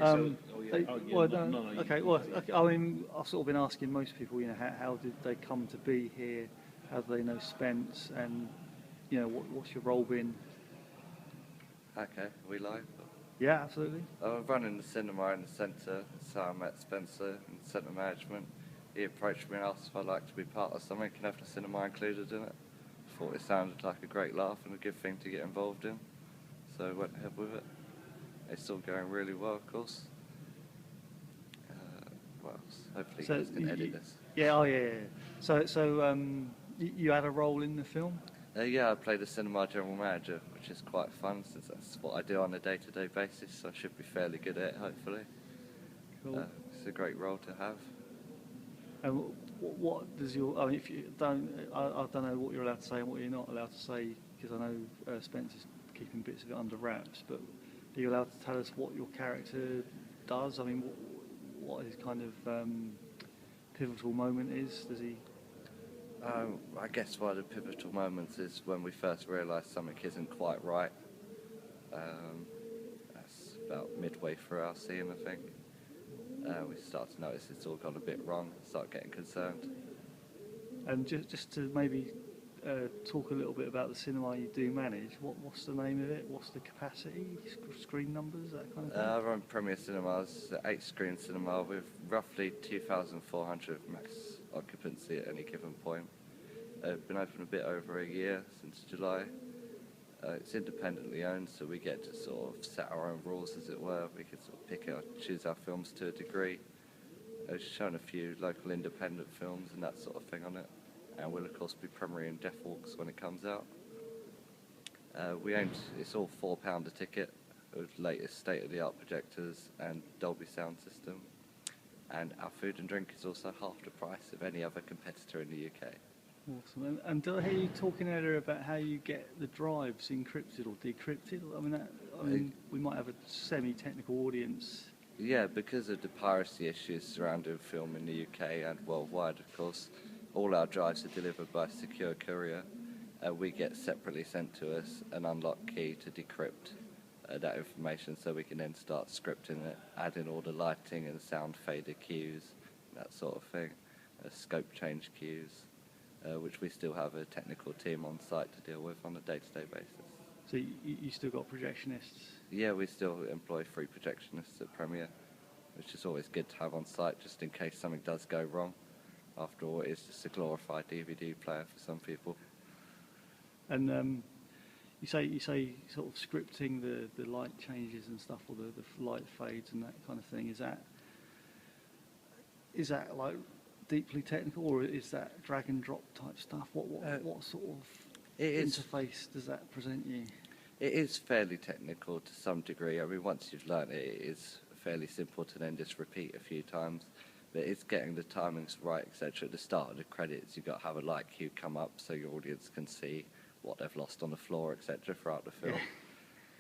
Okay. Well, okay, I mean, I've sort of been asking most people, how did they come to be here? How do they know Spence? And what's your role been? Okay, we live. Yeah, absolutely. I was running the cinema in the centre, so I met Spencer in centre management. He approached me and asked if I'd like to be part of something and have the cinema included in it. Thought it sounded like a great laugh and a good thing to get involved in, so I went ahead with it. It's still going really well, of course. What else? Hopefully you guys can edit this. Yeah, oh yeah. You had a role in the film? Yeah, I played a cinema general manager, which is quite fun since that's what I do on a day-to-day basis, so I should be fairly good at it, hopefully. Cool. It's a great role to have. And what does your... I mean, if you don't... I don't know what you're allowed to say and what you're not allowed to say, because I know Spencer's keeping bits of it under wraps, but are you allowed to tell us what your character does? I mean, what his kind of pivotal moment is? Does he... I guess one of the pivotal moments is when we first realise something isn't quite right. That's about midway through our scene, I think. We start to notice it's all gone a bit wrong, start getting concerned. And just to maybe talk a little bit about the cinema you do manage, what's the name of it? What's the capacity, screen numbers, that kind of thing? I run Premier Cinemas, 8-screen cinema with roughly 2,400 max occupancy at any given point. Been open a bit over a year, since July. It's independently owned, so we get to sort of set our own rules, as it were. We can sort of choose our films to a degree. I've shown a few local independent films and that sort of thing on it, and we'll of course be premiering Death Walks when it comes out. It's all £4 a ticket, with latest state-of-the-art projectors and Dolby sound system. And our food and drink is also half the price of any other competitor in the UK. Awesome. And did I hear you talking earlier about how you get the drives encrypted or decrypted? I mean, we might have a semi-technical audience. Yeah, because of the piracy issues surrounding film in the UK and worldwide, of course, all our drives are delivered by secure courier. We get separately sent to us an unlock key to decrypt that information, so we can then start scripting it, adding all the lighting and sound fader cues, that sort of thing, scope change cues, which we still have a technical team on site to deal with on a day-to-day basis. So you still got projectionists? Yeah, we still employ 3 projectionists at Premiere, which is always good to have on site just in case something does go wrong. After all, it is just a glorified DVD player for some people. And you say sort of scripting the light changes and stuff, or the light fades and that kind of thing. Is that like deeply technical, or is that drag and drop type stuff? What sort of interface does that present you? It is fairly technical to some degree. I mean, once you've learned it, it is fairly simple to then just repeat a few times. But it's getting the timings right, etc. At the start of the credits, you've got to have a light cue come up so your audience can see what they've lost on the floor, etc. throughout the film.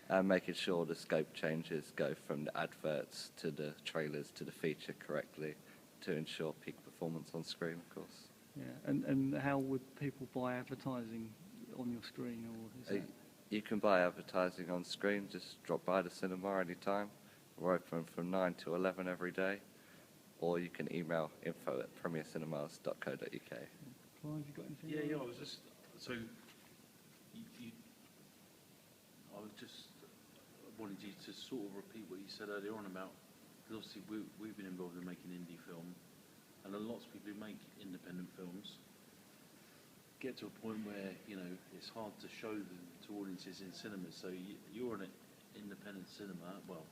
And making sure the scope changes go from the adverts to the trailers to the feature correctly to ensure peak performance on screen, of course. Yeah, and how would people buy advertising on your screen? Or is that... You can buy advertising on screen, just drop by the cinema anytime. We're open from 9 to 11 every day. Or you can email info@premiercinemas.co.uk. Clive, you got anything? Yeah, I was just... So, I was just wanted you to sort of repeat what you said earlier on about, because obviously we've been involved in making indie film, and lots of people who make independent films get to a point where, it's hard to show them to audiences in cinemas. So you're an independent cinema, well,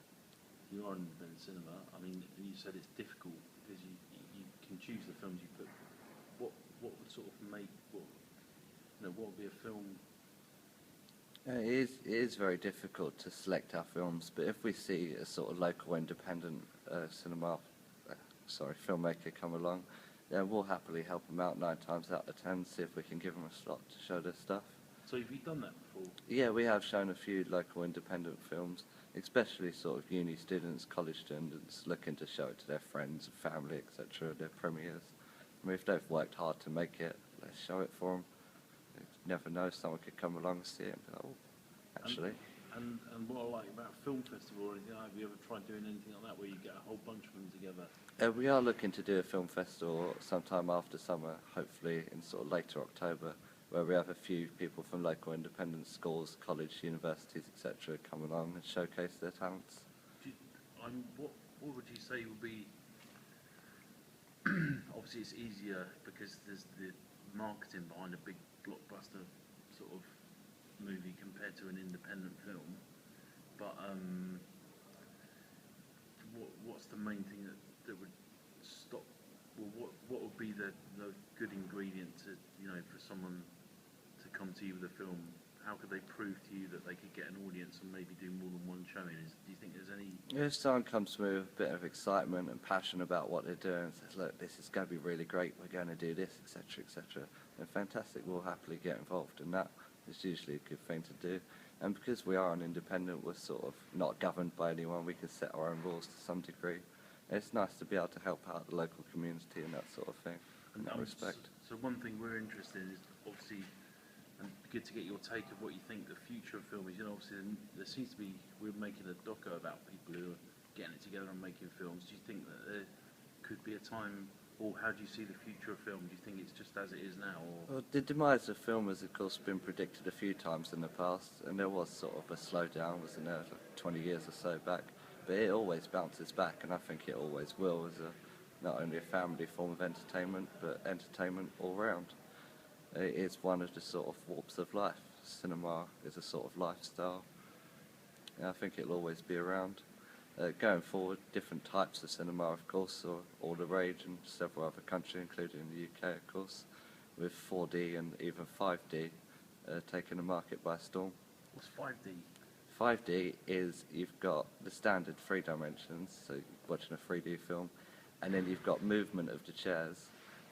you are an independent cinema. I mean, you said it's difficult because you can choose the films you put. What would sort of make, what would be a film? It is very difficult to select our films, but if we see a sort of local independent filmmaker come along, then we'll happily help them out 9 times out of 10, see if we can give them a slot to show their stuff. So have you done that before? Yeah, we have shown a few local independent films, especially sort of uni students, college students looking to show it to their friends, family, etc., their premieres. I mean, if they've worked hard to make it, let's show it for them. You never know, someone could come along and see it and be like, oh, actually. And what I like about a film festival or anything like that, have you ever tried doing anything like that where you get a whole bunch of them together? We are looking to do a film festival sometime after summer, hopefully in sort of later October, where we have a few people from local independent schools, college, universities, etc. come along and showcase their talents. What would you say would be? Obviously, it's easier because there's the marketing behind a big blockbuster sort of movie compared to an independent film. But what's the main thing that would stop? Well, what would be the good ingredient to for someone to come to you with a film? How could they prove to you that they could get an audience and maybe do more than one showing? Do you think there's any? If someone comes to me with a bit of excitement and passion about what they're doing and says, look, this is going to be really great, we're going to do this, etc., etc., then fantastic, we'll happily get involved, and that is usually a good thing to do. And because we are an independent, we're sort of not governed by anyone, we can set our own rules to some degree. And it's nice to be able to help out the local community and that sort of thing, in that respect. So one thing we're interested in is obviously, and good to get your take of what you think the future of film is. Obviously there seems to be, we're making a doco about people who are getting it together and making films. Do you think that there could be a time, or how do you see the future of film? Do you think it's just as it is now? Or? Well, the demise of film has, of course, been predicted a few times in the past, and there was sort of a slowdown, wasn't there, like 20 years or so back. But it always bounces back, and I think it always will, as not only a family form of entertainment, but entertainment all round. It is one of the sort of warps of life. Cinema is a sort of lifestyle, and I think it'll always be around. Going forward, different types of cinema, of course, are all the rage in several other countries, including the UK, of course, with 4D and even 5D taking the market by storm. What's 5D? 5D is you've got the standard 3 dimensions, so you're watching a 3D film, and then you've got movement of the chairs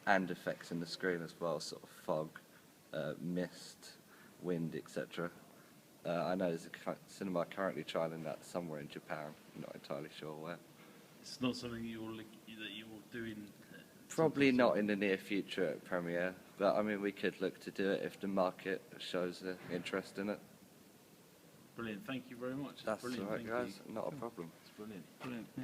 and effects in the screen as well, sort of fog, mist, wind, etc. I know there's a cinema currently trialling that somewhere in Japan, I'm not entirely sure where. It's not something that you're doing. Probably not in the near future at premiere, but I mean we could look to do it if the market shows interest in it. Brilliant, thank you very much. That's all brilliant. right, Thank guys, you. not a problem. It's brilliant. Brilliant. Yeah.